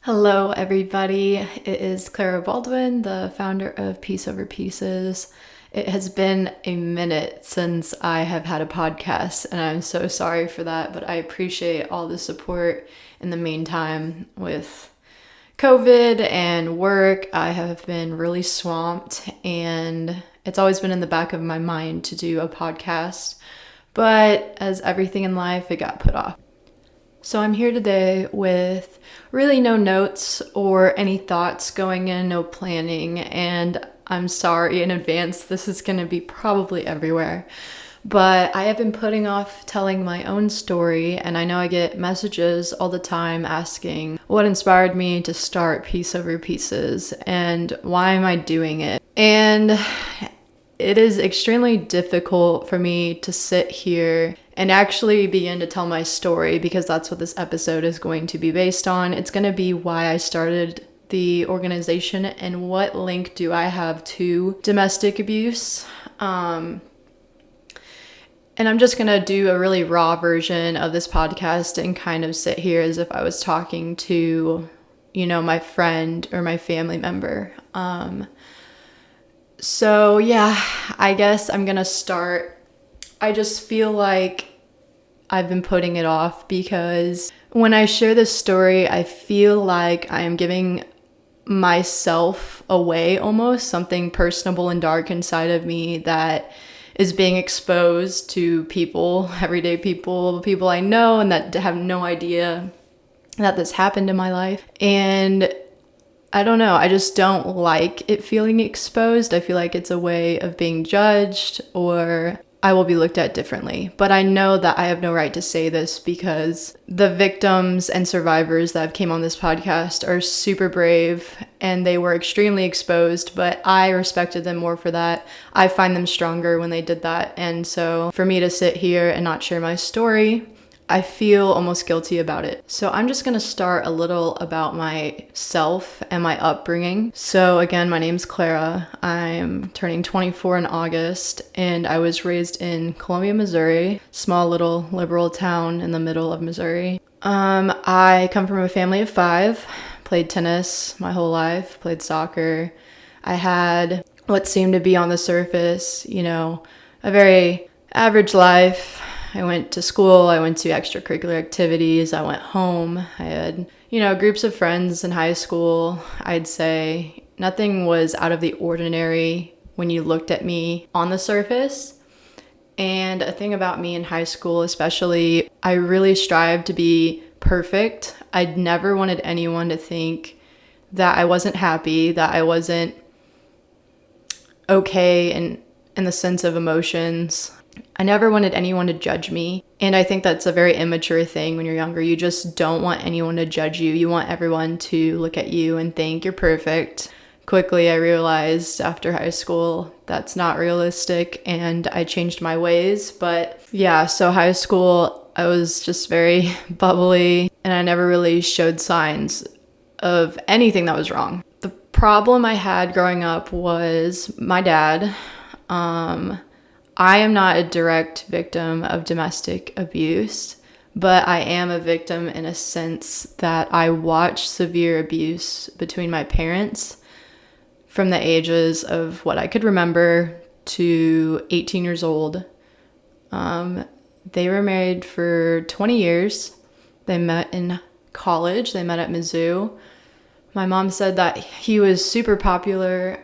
Hello, everybody. It is Clara Baldwin, the founder of Peace Over Pieces. It has been a minute since I have had a podcast, and I'm so sorry for that, but I appreciate all the support in the meantime with COVID and work. I have been really swamped, and it's always been in the back of my mind to do a podcast, but as everything in life, it got put off. So I'm here today with really no notes or any thoughts going in, no planning, and I'm sorry in advance, this is going to be probably everywhere. But I have been putting off telling my own story, and I know I get messages all the time asking what inspired me to start Piece Over Pieces and why am I doing it? And it is extremely difficult for me to sit here and actually begin to tell my story because that's what this episode is going to be based on. It's going to be why I started the organization and what link do I have to domestic abuse. And I'm just going to do a really raw version of this podcast and kind of sit here as if I was talking to, my friend or my family member. So yeah, I guess I'm gonna start. I just feel like I've been putting it off because when I share this story, I feel like I am giving myself away almost, something personable and dark inside of me that is being exposed to people, everyday people I know and that have no idea that this happened in my life. And I don't know, I just don't like it feeling exposed. I feel like it's a way of being judged or I will be looked at differently. But I know that I have no right to say this because the victims and survivors that have came on this podcast are super brave and they were extremely exposed, but I respected them more for that. I find them stronger when they did that. And so for me to sit here and not share my story, I feel almost guilty about it. So I'm just gonna start a little about myself and my upbringing. So again, my name's Clara. I'm turning 24 in August, and I was raised in Columbia, Missouri, small little liberal town in the middle of Missouri. I come from a family of 5, played tennis my whole life, played soccer. I had what seemed to be on the surface, a very average life. I went to school, I went to extracurricular activities, I went home, I had, groups of friends in high school. I'd say nothing was out of the ordinary when you looked at me on the surface. And a thing about me in high school especially, I really strived to be perfect. I'd never wanted anyone to think that I wasn't happy, that I wasn't okay in the sense of emotions. I never wanted anyone to judge me. And I think that's a very immature thing when you're younger. You just don't want anyone to judge you. You want everyone to look at you and think you're perfect. Quickly, I realized after high school that's not realistic and I changed my ways. But yeah, so high school, I was just very bubbly and I never really showed signs of anything that was wrong. The problem I had growing up was my dad. I am not a direct victim of domestic abuse, but I am a victim in a sense that I watched severe abuse between my parents from the ages of what I could remember to 18 years old. They were married for 20 years. They met in college. They met at Mizzou. My mom said that he was super popular,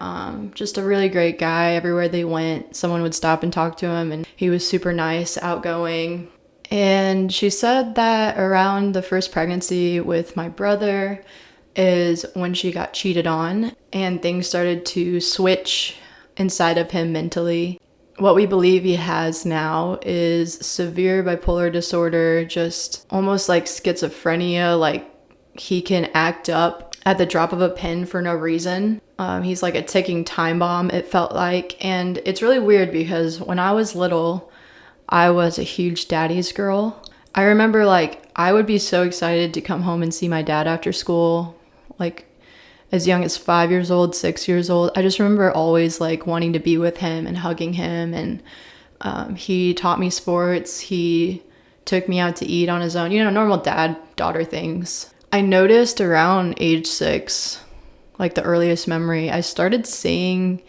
just a really great guy. Everywhere they went, someone would stop and talk to him, and he was super nice, outgoing. And she said that around the first pregnancy with my brother is when she got cheated on, and things started to switch inside of him mentally. What we believe he has now is severe bipolar disorder, just almost like schizophrenia, like he can act up at the drop of a pin for no reason. He's like a ticking time bomb, it felt like. And it's really weird because when I was little, I was a huge daddy's girl. I remember I would be so excited to come home and see my dad after school, as young as 5 years old, 6 years old. I just remember always wanting to be with him and hugging him. And he taught me sports. He took me out to eat on his own, normal dad-daughter things. I noticed around age 6, like the earliest memory, I started seeing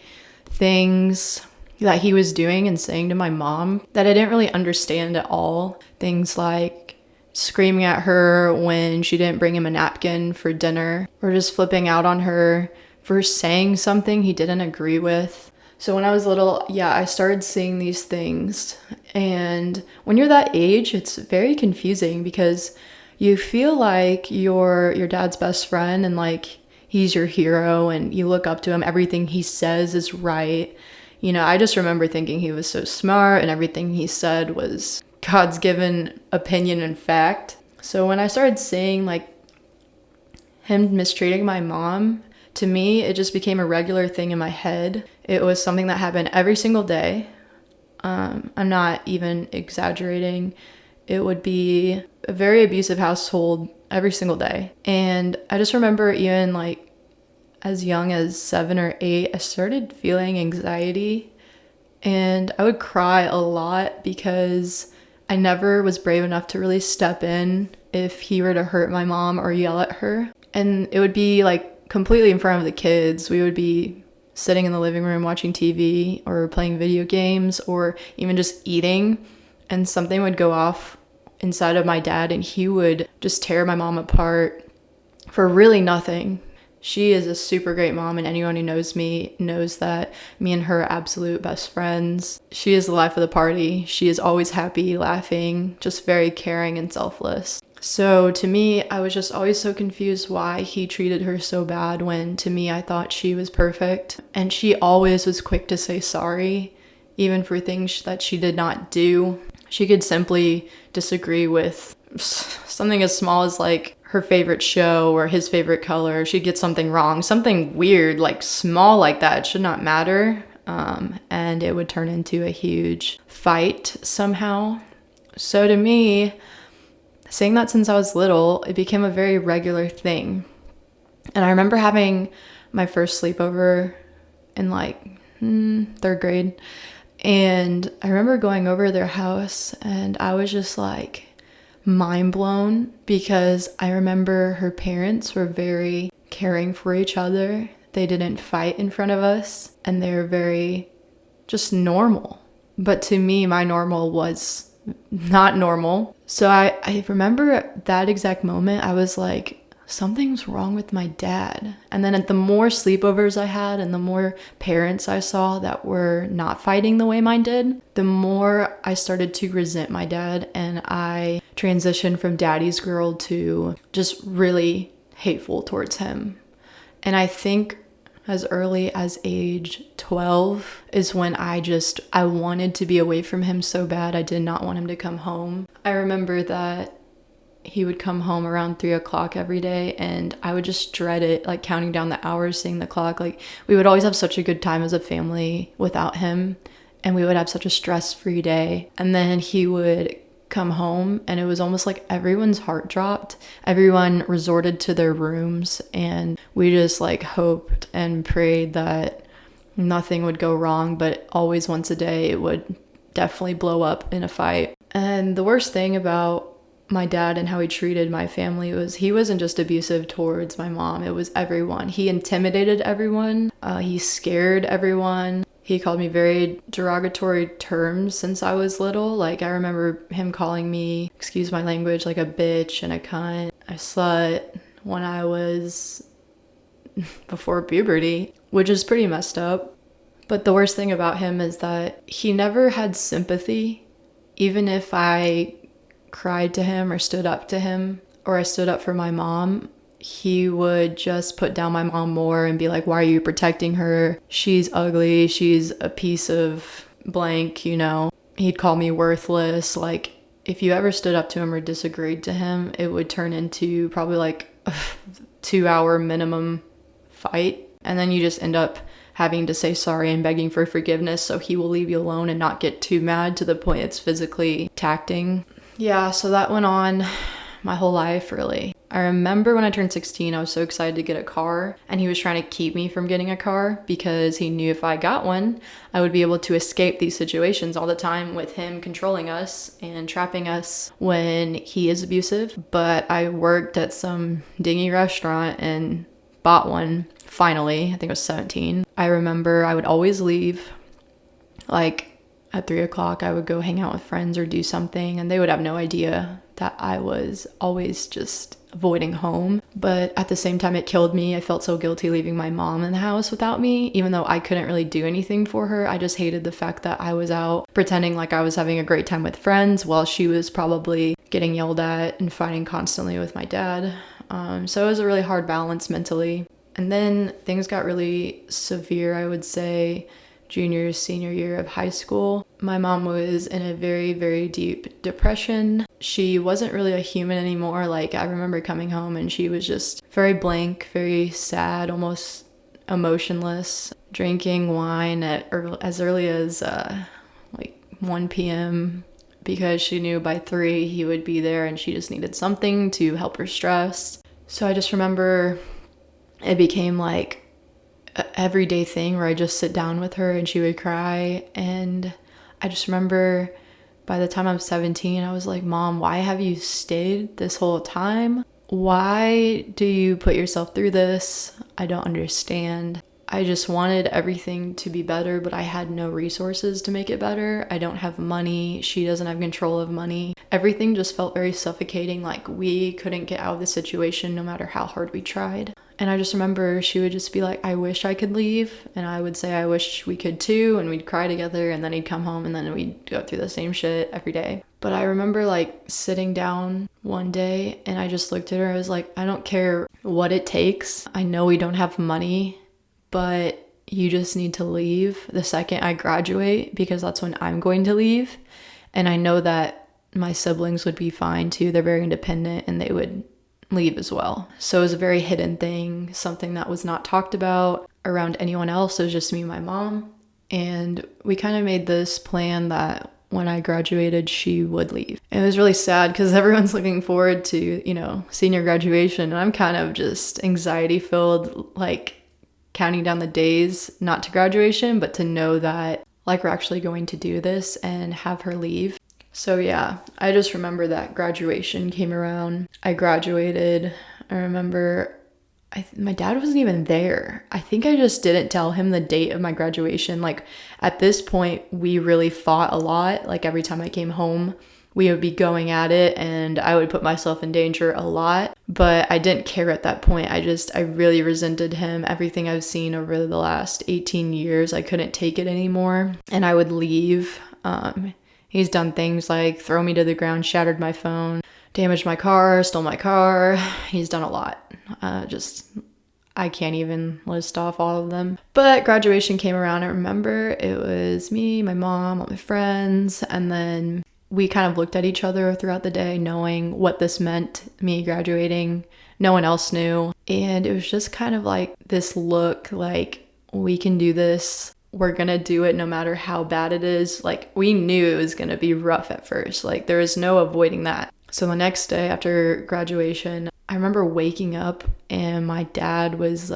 things that he was doing and saying to my mom that I didn't really understand at all. Things like screaming at her when she didn't bring him a napkin for dinner, or just flipping out on her for saying something he didn't agree with. So when I was little, yeah, I started seeing these things. And when you're that age, it's very confusing because you feel like you're your dad's best friend and like he's your hero and you look up to him. Everything he says is right. You know, I just remember thinking he was so smart and everything he said was God's given opinion and fact. So when I started seeing like him mistreating my mom, to me, it just became a regular thing in my head. It was something that happened every single day. I'm not even exaggerating. It would be a very abusive household every single day. And I just remember even like as young as 7 or 8, I started feeling anxiety and I would cry a lot because I never was brave enough to really step in if he were to hurt my mom or yell at her. And it would be like completely in front of the kids. We would be sitting in the living room watching TV or playing video games or even just eating, and something would go off inside of my dad and he would just tear my mom apart for really nothing. She is a super great mom, and anyone who knows me knows that me and her are absolute best friends. She is the life of the party. She is always happy, laughing, just very caring and selfless. So to me, I was just always so confused why he treated her so bad when to me I thought she was perfect. And she always was quick to say sorry, even for things that she did not do. She could simply disagree with something as small as like her favorite show or his favorite color. She'd get something wrong, something weird, like small like that. It should not matter. And it would turn into a huge fight somehow. So to me, saying that since I was little, it became a very regular thing. And I remember having my first sleepover in like 3rd grade. And I remember going over their house and I was just like mind blown because I remember her parents were very caring for each other. They didn't fight in front of us and they were very just normal. But to me, my normal was not normal. So I remember that exact moment, I was like, something's wrong with my dad. And then the more sleepovers I had and the more parents I saw that were not fighting the way mine did, the more I started to resent my dad, and I transitioned from daddy's girl to just really hateful towards him. And I think as early as age 12 is when I wanted to be away from him so bad. I did not want him to come home. I remember that he would come home around 3 o'clock every day and I would just dread it, like counting down the hours, seeing the clock. Like we would always have such a good time as a family without him, and we would have such a stress-free day. And then he would come home and it was almost like everyone's heart dropped. Everyone resorted to their rooms and we just like hoped and prayed that nothing would go wrong, but always once a day it would definitely blow up in a fight. And the worst thing about my dad and how he treated my family was he wasn't just abusive towards my mom, it was everyone. He intimidated everyone. He scared everyone. He called me very derogatory terms since I was little. Like I remember him calling me, excuse my language, like a bitch and a cunt, a slut when I was before puberty, which is pretty messed up. But the worst thing about him is that he never had sympathy. Even if I cried to him or stood up to him or I stood up for my mom, he would just put down my mom more and be like, why are you protecting her? She's ugly. She's a piece of blank, you know. He'd call me worthless. Like if you ever stood up to him or disagreed to him, it would turn into probably like a 2-hour minimum fight. And then you just end up having to say sorry and begging for forgiveness so he will leave you alone and not get too mad to the point it's physically taxing. Yeah, so that went on my whole life, really. I remember when I turned 16, I was so excited to get a car, and he was trying to keep me from getting a car because he knew if I got one, I would be able to escape these situations all the time with him controlling us and trapping us when he is abusive. But I worked at some dingy restaurant and bought one finally. I think I was 17. I remember I would always leave, like at 3 o'clock, I would go hang out with friends or do something, and they would have no idea that I was always just avoiding home. But at the same time, it killed me. I felt so guilty leaving my mom in the house without me, even though I couldn't really do anything for her. I just hated the fact that I was out pretending like I was having a great time with friends while she was probably getting yelled at and fighting constantly with my dad. So it was a really hard balance mentally. And then things got really severe, I would say, junior, senior year of high school. My mom was in a very, very deep depression. She wasn't really a human anymore. Like, I remember coming home and she was just very blank, very sad, almost emotionless, drinking wine at as early as like 1 p.m. because she knew by 3 he would be there and she just needed something to help her stress. So I just remember it became like everyday thing where I just sit down with her and she would cry. And I just remember by the time I was 17, I was like, Mom, why have you stayed this whole time? Why do you put yourself through this? I don't understand. I just wanted everything to be better, but I had no resources to make it better. I don't have money. She doesn't have control of money. Everything just felt very suffocating, like we couldn't get out of the situation no matter how hard we tried. And I just remember she would just be like, I wish I could leave. And I would say, I wish we could too. And we'd cry together, and then he'd come home and then we'd go through the same shit every day. But I remember like sitting down one day and I just looked at her. I was like, I don't care what it takes. I know we don't have money, but you just need to leave the second I graduate, because that's when I'm going to leave. And I know that my siblings would be fine too. They're very independent and they would leave as well. So it was a very hidden thing, something that was not talked about around anyone else. It was just me and my mom. And we kind of made this plan that when I graduated, she would leave. It was really sad because everyone's looking forward to, senior graduation. And I'm kind of just anxiety filled, like counting down the days, not to graduation, but to know that like we're actually going to do this and have her leave. So yeah, I just remember that graduation came around. I graduated. I remember my dad wasn't even there. I think I just didn't tell him the date of my graduation. Like at this point, we really fought a lot. Like every time I came home, we would be going at it and I would put myself in danger a lot. But I didn't care at that point. I really resented him. Everything I've seen over the last 18 years, I couldn't take it anymore. And I would leave. He's done things like throw me to the ground, shattered my phone, damaged my car, stole my car. He's done a lot. I can't even list off all of them. But graduation came around. I remember it was me, my mom, all my friends, and then we kind of looked at each other throughout the day knowing what this meant, me graduating. No one else knew. And it was just kind of like this look like we can do this. We're gonna do it no matter how bad it is. Like we knew it was gonna be rough at first. Like there was no avoiding that. So the next day after graduation, I remember waking up and my dad was,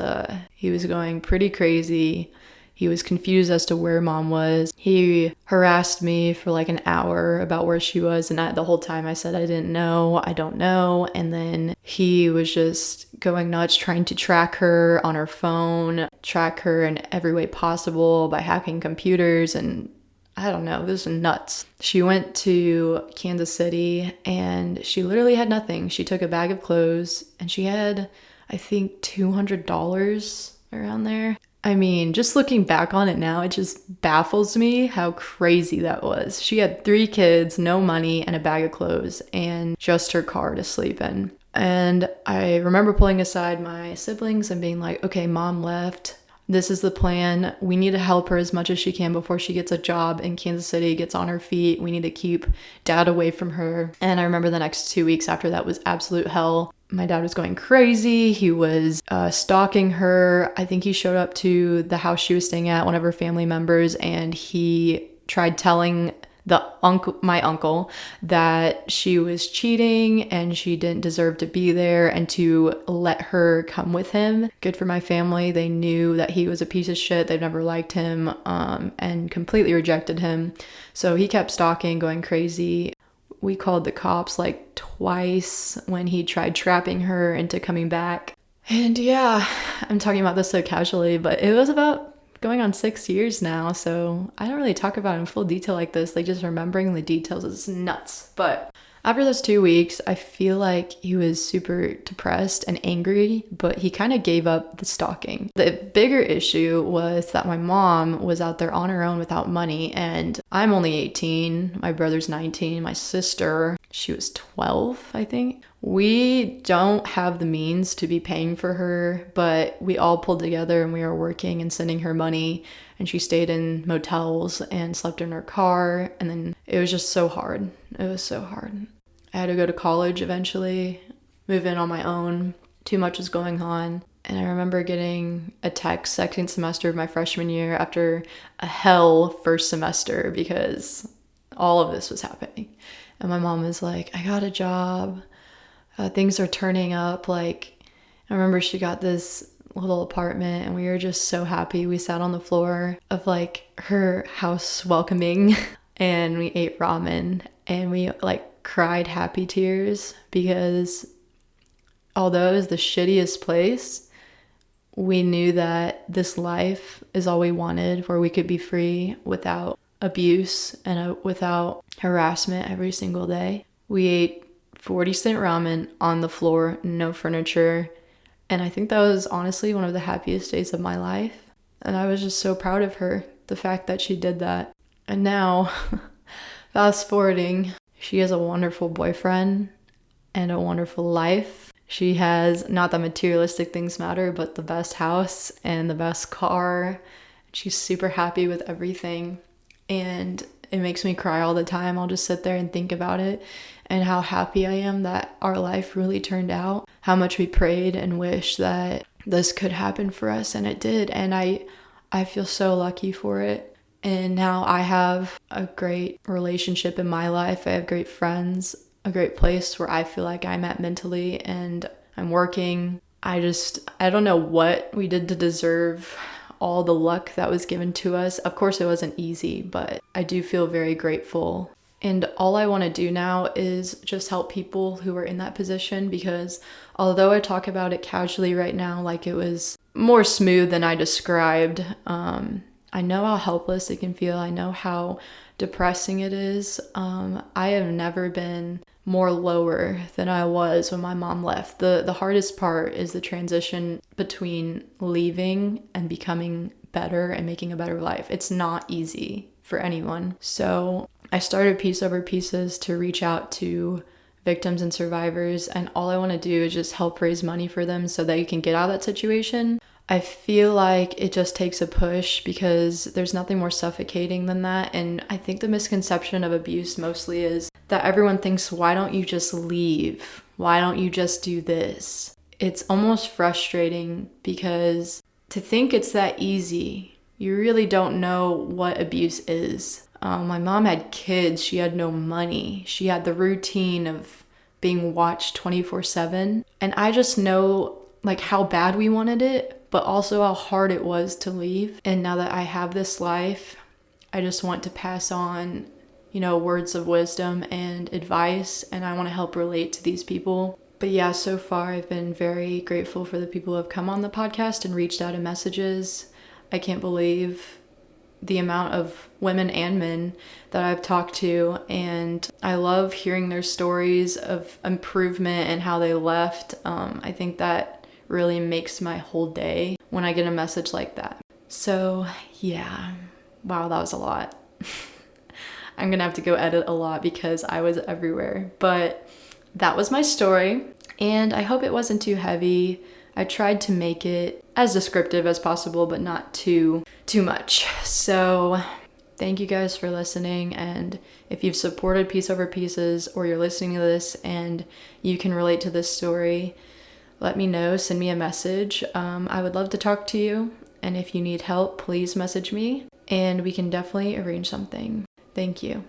he was going pretty crazy. He was confused as to where mom was. He harassed me for like an hour about where she was. And the whole time I said, I didn't know, I don't know. And then he was just going nuts trying to track her on her phone, track her in every way possible by hacking computers. And I don't know, this was nuts. She went to Kansas City and she literally had nothing. She took a bag of clothes and she had, I think, $200 around there. I mean, just looking back on it now, it just baffles me how crazy that was. She had 3 kids, no money, and a bag of clothes, and just her car to sleep in. And I remember pulling aside my siblings and being like, okay, mom left. This is the plan. We need to help her as much as she can before she gets a job in Kansas City, gets on her feet. We need to keep dad away from her. And I remember the next 2 weeks after that was absolute hell. My dad was going crazy. He was stalking her. I think he showed up to the house she was staying at, one of her family members, and he tried telling my uncle, that she was cheating and she didn't deserve to be there, and to let her come with him. Good for my family. They knew that he was a piece of shit. They've never liked him, and completely rejected him. So he kept stalking, going crazy. We called the cops like twice when he tried trapping her into coming back. And yeah, I'm talking about this so casually, but it was about going on 6 years now, so I don't really talk about it in full detail like this. Like, just remembering the details is nuts. But after those 2 weeks, I feel like he was super depressed and angry, but he kind of gave up the stalking. The bigger issue was that my mom was out there on her own without money, and I'm only 18, my brother's 19, my sister, she was 12, I think. We don't have the means to be paying for her, but we all pulled together and we were working and sending her money, and she stayed in motels and slept in her car, and then it was just so hard. It was so hard. I had to go to college eventually, move in on my own. Too much was going on. And I remember getting a text second semester of my freshman year after a hell first semester because all of this was happening. And my mom was like, I got a job. Things are turning up. Like, I remember she got this little apartment and we were just so happy. We sat on the floor of like her house welcoming and we ate ramen and we like cried happy tears because although it was the shittiest place, we knew that this life is all we wanted, where we could be free without abuse and without harassment every single day. We ate 40-cent ramen on the floor, no furniture. And I think that was honestly one of the happiest days of my life. And I was just so proud of her, the fact that she did that. And now, fast forwarding, she has a wonderful boyfriend and a wonderful life. She has, not that materialistic things matter, but the best house and the best car. She's super happy with everything. And it makes me cry all the time. I'll just sit there and think about it and how happy I am that our life really turned out, how much we prayed and wished that this could happen for us, and it did. And I feel so lucky for it. And now I have a great relationship in my life. I have great friends, a great place where I feel like I'm at mentally, and I'm working. I don't know what we did to deserve all the luck that was given to us. Of course, it wasn't easy, but I do feel very grateful. And all I want to do now is just help people who are in that position, because although I talk about it casually right now, like it was more smooth than I described, I know how helpless it can feel. I know how depressing it is. I have never been more lower than I was when my mom left. The hardest part is the transition between leaving and becoming better and making a better life. It's not easy for anyone. So I started Piece Over Pieces to reach out to victims and survivors, and all I want to do is just help raise money for them so that you can get out of that situation. I feel like it just takes a push because there's nothing more suffocating than that. And I think the misconception of abuse mostly is that everyone thinks, why don't you just leave? Why don't you just do this? It's almost frustrating because to think it's that easy, you really don't know what abuse is. My mom had kids. She had no money. She had the routine of being watched 24/7. And I just know like how bad we wanted it, but also how hard it was to leave. And now that I have this life, I just want to pass on, words of wisdom and advice, and I want to help relate to these people. But yeah, so far I've been very grateful for the people who have come on the podcast and reached out in messages. I can't believe the amount of women and men that I've talked to, and I love hearing their stories of improvement and how they left. I think that really makes my whole day when I get a message like that. So yeah, wow, that was a lot. I'm gonna have to go edit a lot because I was everywhere, but that was my story, and I hope it wasn't too heavy. I tried to make it as descriptive as possible, but not too much. So thank you guys for listening, and if you've supported Piece Over Pieces or you're listening to this and you can relate to this story, let me know, send me a message. I would love to talk to you, and if you need help, please message me, and we can definitely arrange something. Thank you.